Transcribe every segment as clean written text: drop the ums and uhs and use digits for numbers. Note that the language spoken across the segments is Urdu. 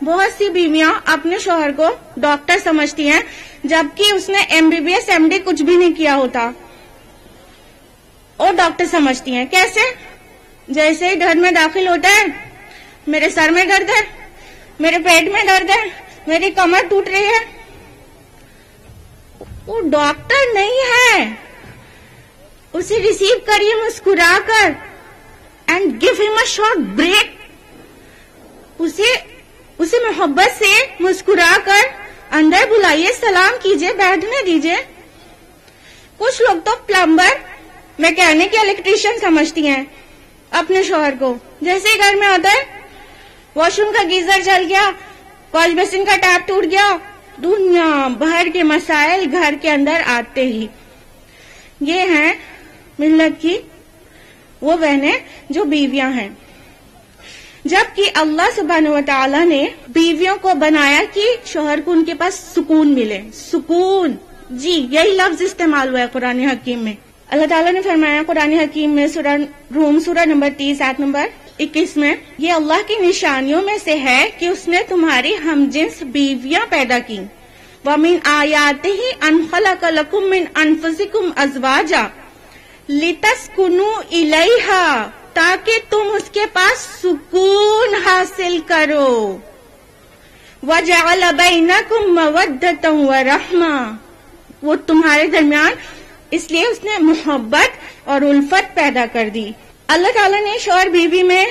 بہت سی بیویاں اپنے شوہر کو ڈاکٹر سمجھتی ہیں جبکہ اس نے MBBS MD کچھ بھی نہیں کیا ہوتا، اور ڈاکٹر سمجھتی ہیں. کیسے؟ جیسے ہی گھر میں داخل ہوتا ہے، میرے سر میں درد ہے، میرے پیٹ میں درد ہے، میری کمر ٹوٹ رہی ہے. وہ ڈاکٹر نہیں ہے. اسے ریسیو کریے مسکرا کر اینڈ گیو ہم اے شارٹ بریک. اسے محبت سے مسکرا کر اندر بلائیے، سلام کیجیے، بیٹھنے دیجیے. کچھ لوگ تو پلمبر، میکینک یا الیکٹریشین سمجھتی ہیں اپنے شوہر کو. جیسے ہی گھر میں آتا ہے، واش روم کا گیزر جل گیا، واش بیسن کا ٹیپ ٹوٹ گیا، دنیا بھر کے مسائل گھر کے اندر آتے ہی. یہ ہیں ملت کی وہ بہنیں جو بیویاں ہیں. جبکہ اللہ سبحانہ وتعالی نے بیویوں کو بنایا کہ شوہر کو ان کے پاس سکون ملے. سکون، جی یہی لفظ استعمال ہوا ہے قرآن حکیم میں. اللہ تعالیٰ نے فرمایا قرآن حکیم میں سورہ روم سورہ نمبر 30 آیت نمبر 21 میں، یہ اللہ کی نشانیوں میں سے ہے کہ اس نے تمہاری ہم جنس بیویاں پیدا کی. وَمِنْ آيَاتِهِ أَنْ خَلَقَ لَكُم مِّنْ أَنفُسِكُمْ أَزْوَاجًا لِتَسْكُنُوا إِلَيْهَا، تاکہ تم اس کے پاس سکون حاصل کرو. وَجَعَلَ بَيْنَكُم مَّوَدَّةً وَرَحْمَةً، وہ تمہارے درمیان اس لیے اس نے محبت اور الفت پیدا کر دی. اللہ تعالیٰ نے شوہر بیوی میں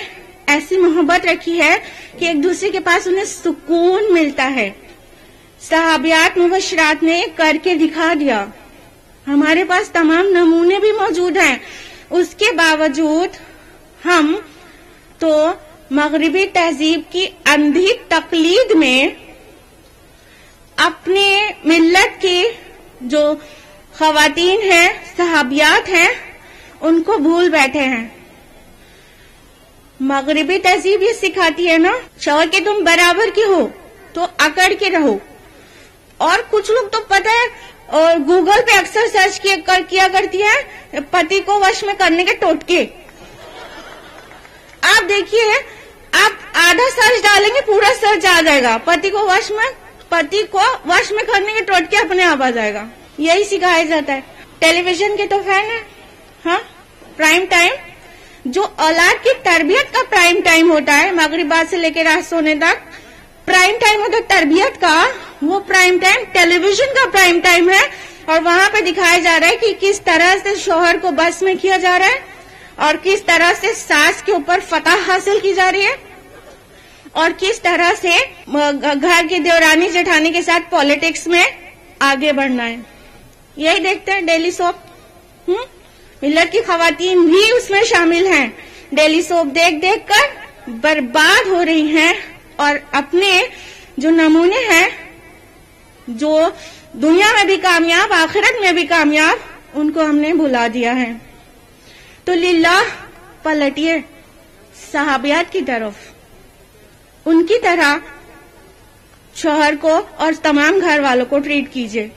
ایسی محبت رکھی ہے کہ ایک دوسرے کے پاس انہیں سکون ملتا ہے. صحابیات مبشرات نے کر کے دکھا دیا. ہمارے پاس تمام نمونے بھی موجود ہیں، اس کے باوجود ہم تو مغربی تہذیب کی اندھی تقلید میں اپنے ملت کی جو خواتین ہیں، صحابیات ہیں، ان کو بھول بیٹھے ہیں. مغربی تہذیب یہ سکھاتی ہے نا شوہر کے تم برابر کی ہو تو اکڑ کے رہو. اور کچھ لوگ تو پتہ ہے اور گوگل پہ اکثر سرچ کیا کرتی ہے پتی کو وش میں کرنے کے ٹوٹکے. آپ دیکھیے، آپ آدھا سرچ ڈالیں گے پورا سرچ آ جائے گا. پتی کو وش میں کرنے کے ٹوٹکے اپنے آپ آ جائے گا. یہی سکھایا جاتا ہے. ٹیلی ویژن کے تو فین ہیں. ہاں، پرائم ٹائم جو اولاد کی تربیت کا پرائم ٹائم ہوتا ہے، مغرب بعد سے لے کے رات سونے تک پرائم ٹائم ہوتا ہے تربیت کا، وہ پرائم ٹائم ٹیلی ویژن کا پرائم ٹائم ہے. اور وہاں پہ دکھایا جا رہا ہے کہ کس طرح سے شوہر کو بس میں کیا جا رہا ہے اور کس طرح سے ساس کے اوپر فتح حاصل کی جا رہی ہے اور کس طرح سے گھر کی دیورانی جٹھانی کے ساتھ پالیٹکس میں آگے بڑھنا ہے. یہی دیکھتے ہیں ڈیلی سوپ. ملت کی خواتین بھی اس میں شامل ہیں. ڈیلی سوپ دیکھ دیکھ کر برباد ہو رہی ہیں اور اپنے جو نمونے ہیں جو دنیا میں بھی کامیاب آخرت میں بھی کامیاب ان کو ہم نے بھلا دیا ہے. تو للہ پلٹیے صحابیات کی طرف، ان کی طرح شوہر کو اور تمام گھر والوں کو ٹریٹ کیجیے.